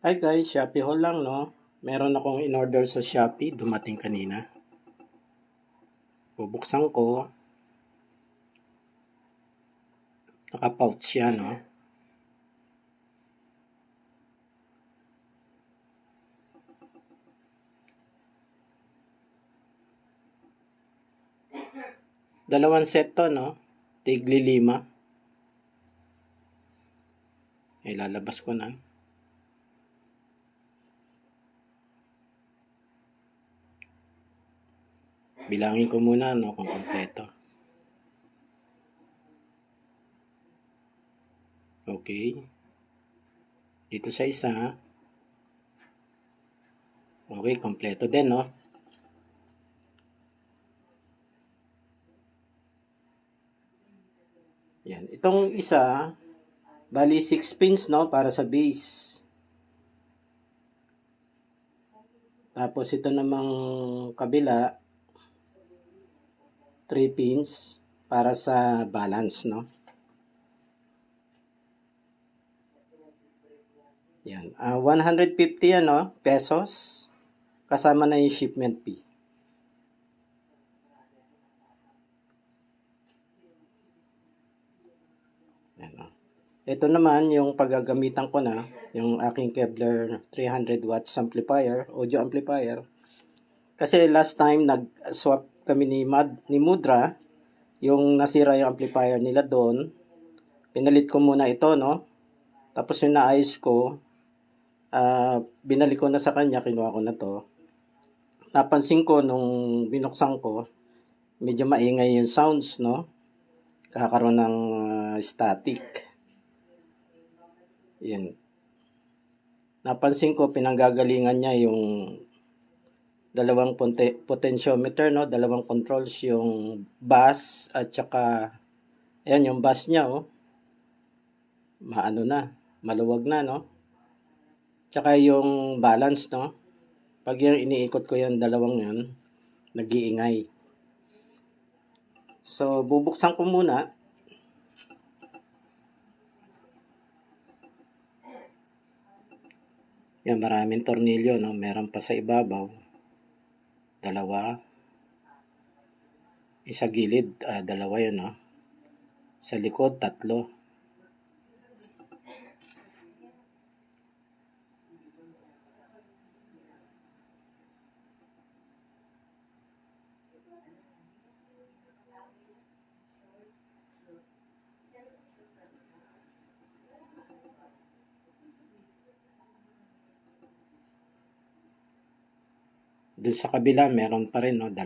Hi guys, Shopee haul lang no. Meron akong in-order sa Shopee, dumating kanina. Bubuksan ko, naka-pouch siya no. Dalawang set to no, tigli 5. Ilalabas ko na. Bilangin ko muna no kung kompleto. Okay. Dito sa isa. Okay, kompleto din no. Yan. Itong isa, bali 6 pins no para sa base. Tapos ito namang kabila, 3 pins para sa balance no. Yan. 150 ano, pesos. Kasama na yung shipment fee. Yan, oh. Ito naman yung paggagamitan ko na, yung aking Kevlar 300 watts amplifier, audio amplifier. Kasi last time nag-swap kami ni Mudra, yung nasira yung amplifier nila doon. Pinalit ko muna ito, no? Tapos yung naayos ko, binalik ko na sa kanya, kinuha ko na to. Napansin ko nung binuksan ko, medyo maingay yung sounds, no? Kakaroon ng static. Yan. Napansin ko, pinanggagalingan niya yung dalawang potentiometer, no? Dalawang controls, yung bass at saka, ayan, yung bass niya, oh. Maano na, maluwag na, no? Tsaka yung balance, no? Pag yung iniikot ko yung dalawang yan, nag-iingay. So, bubuksan ko muna. Yan, maraming tornilyo, no? Meron pa sa ibabaw. Dalawa. Isa gilid, dalawa yun, no? Sa likod, 3. Dun sa kabila, meron pa rin, no? 2.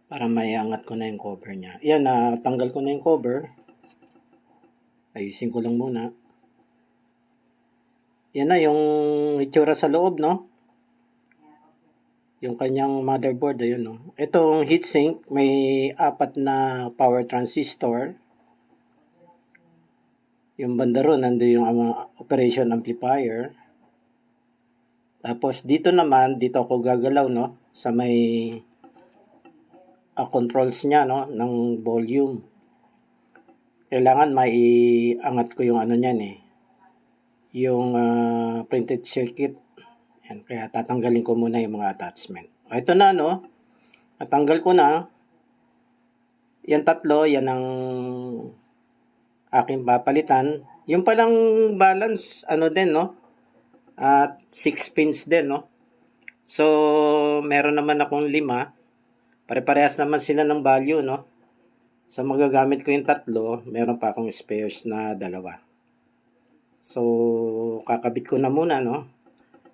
Para maiangat ko na yung cover niya. Yan, tanggal ko na yung cover. Ayusin ko lang muna. Yan na yung itsura sa loob, no? Yung kanyang motherboard, ayun, no? Itong heatsink, may 4 na power transistor. Yung banda ron, nandun yung operation amplifier. Tapos dito naman, dito ako gagalaw, no? Sa may controls niya, no? Ng volume. Kailangan maiangat ko yung ano niyan, eh. Yung printed circuit. Yan, kaya tatanggalin ko muna yung mga attachment. Ito na, no? Natanggal ko na. Yan 3, yan ang aking papalitan. Yung palang balance, ano din, no? At 6 pins din, no? So, meron naman akong 5. Pare-parehas naman sila ng value, no? So, magagamit ko yung 3. Meron pa akong spares na 2. So, kakabit ko na muna, no?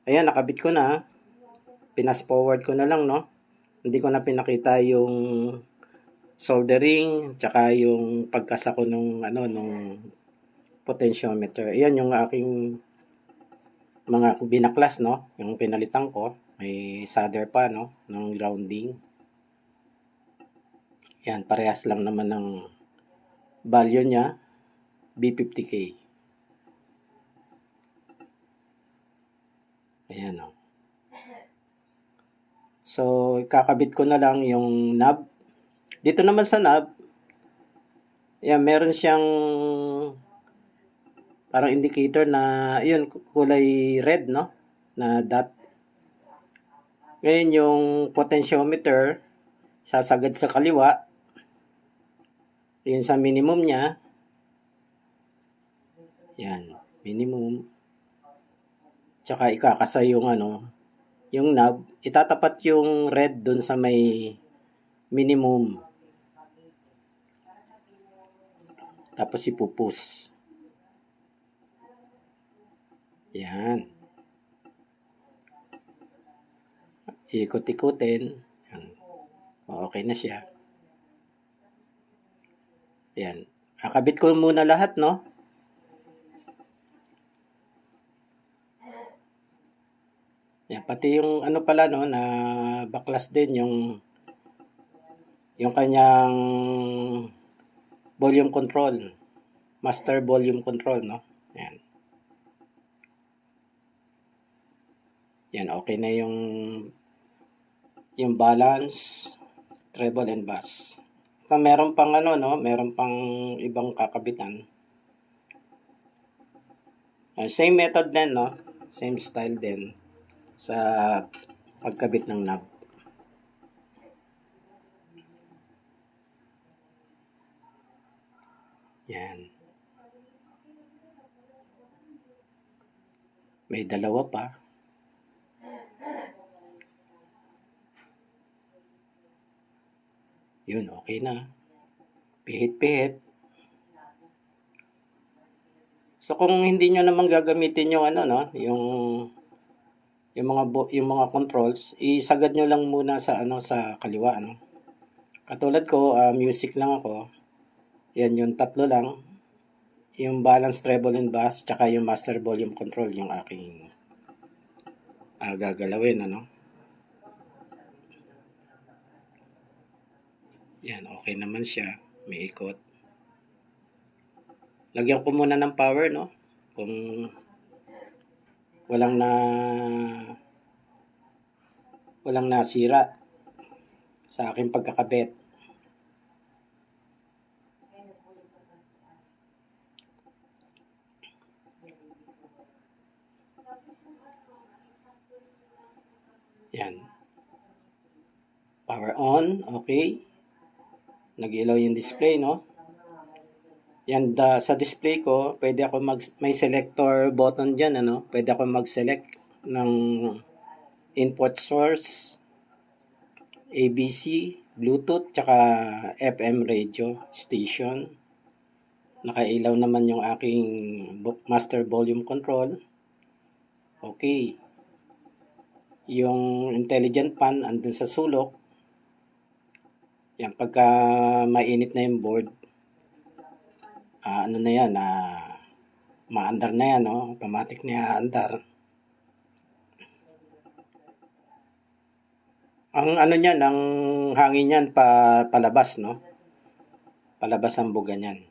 Ayan, nakabit ko na. Pinas forward ko na lang, no? Hindi ko na pinakita yung soldering, tsaka yung pagkasako nung potentiometer. Ayan yung aking mga binaklas, no? Yung pinalitan ko. May solder pa, no? Ng grounding. Yan, parehas lang naman ng value niya. B50K. Ayan, no? So, kakabit ko na lang yung knob. Dito naman sa knob, yan, meron siyang parang indicator na, yun, kulay red, no? Na dot. Ngayon, yung potentiometer, sasagad sa kaliwa, yun sa minimum niya. Yan, minimum. Tsaka ikakasa yung yung knob, itatapat yung red dun sa may minimum. Tapos ipupus. Yan. Ikot-ikutin. Yan. Okay na siya. Yan. Akabit ko muna lahat, no? Yan, pati yung pala, no, na baklas din yung kanyang volume control. Master volume control, no? Yan. Yan, okay na yung balance, treble and bass. Meron pang meron pang ibang kakabitan. Same method din, no? Same style din sa pagkabit ng knob. Yan. May dalawa pa. Yun, okay na. Pihit-pihit. So kung hindi nyo naman gagamitin yung yung mga controls, isagad nyo lang muna sa sa kaliwa, Katulad ko, music lang ako. Yan yung tatlo lang. Yung balance, treble and bass, tsaka yung master volume control yung aking gagalawin, Yan, okay naman siya. May ikot. Lagyan ko muna ng power, Kung walang nasira sa aking pagkakabit. Yan. Power on, okay. Nag-ilaw yung display, Yan, sa display ko, pwede ako may selector button dyan, Pwede ako mag-select ng input source, ABC, Bluetooth, tsaka FM radio station. Nakailaw naman yung aking master volume control. Okay. Yung intelligent fan andun sa sulok. Yan, pagka mainit na yung board, na yan, maandar na yan, automatic na andar. Ang niyan, ang hangin niyan palabas, Palabas ang buga niyan.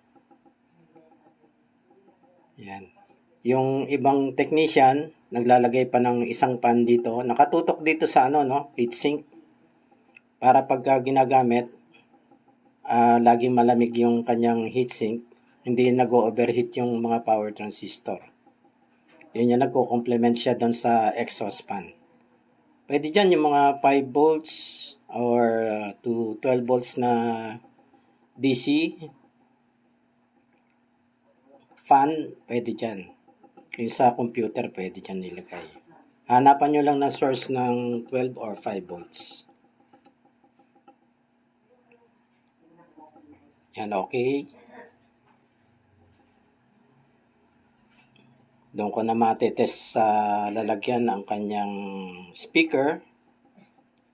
Yan. Yung ibang technician, naglalagay pa ng isang pan dito. Nakatutok dito sa heatsink. Para pagka ginagamit, laging malamig yung kanyang heatsink. Hindi nag-overheat yung mga power transistor. Yun yung nagko-complement siya doon sa exhaust fan. Pwede dyan yung mga 5 volts or to 12 volts na DC fan, pwede dyan. Yung sa computer, pwede dyan nilagay. Hanapan nyo lang ng source ng 12 or 5 volts. Yan, okay. Doon ko na matetest sa lalagyan ang kanyang speaker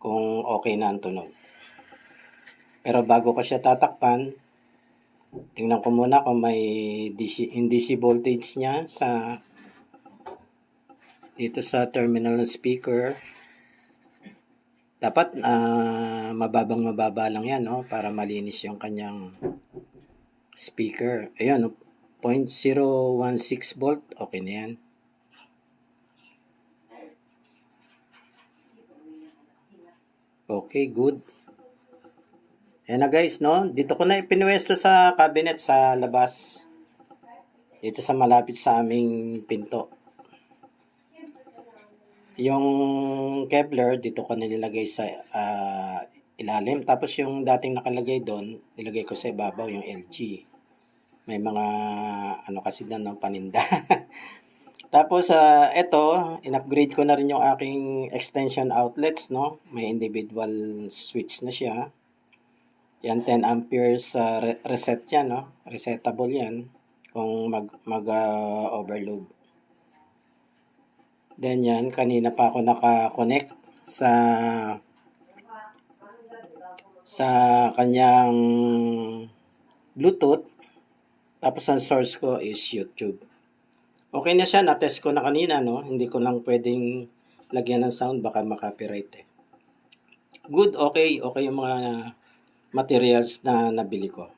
kung okay na ang tunog. Pero bago ko siya tatakpan, tingnan ko muna kung may DC voltage niya dito sa terminal ng speaker. Dapat mababa lang yan, para malinis yung kanyang speaker. Ayun, 0.016 volt, okay na yan. Okay, good. Ayan na guys, dito ko na ipinuwesto sa cabinet sa labas. dito sa malapit sa aming pinto. Yung Kevlar, dito ko nilagay sa ilalim. Tapos yung dating nakalagay doon, nilagay ko sa ibabaw yung LG. May mga ano kasi doon ng paninda. Tapos eto, in-upgrade ko na rin yung aking extension outlets, no? May individual switch na siya. Yan 10 amperes reset yan, no? Resetable yan kung overload. Then yan, kanina pa ako naka-connect sa kanyang Bluetooth. Tapos ang source ko is YouTube. Okay na siya, na-test ko na kanina, no? Hindi ko lang pwedeng lagyan ng sound, baka makapiright eh. Good, okay yung mga materials na nabili ko.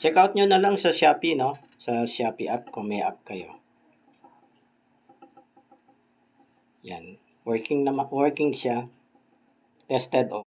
Check out nyo na lang sa Shopee, no? Sa Shopee app kung may app kayo. Yan. Working siya. Tested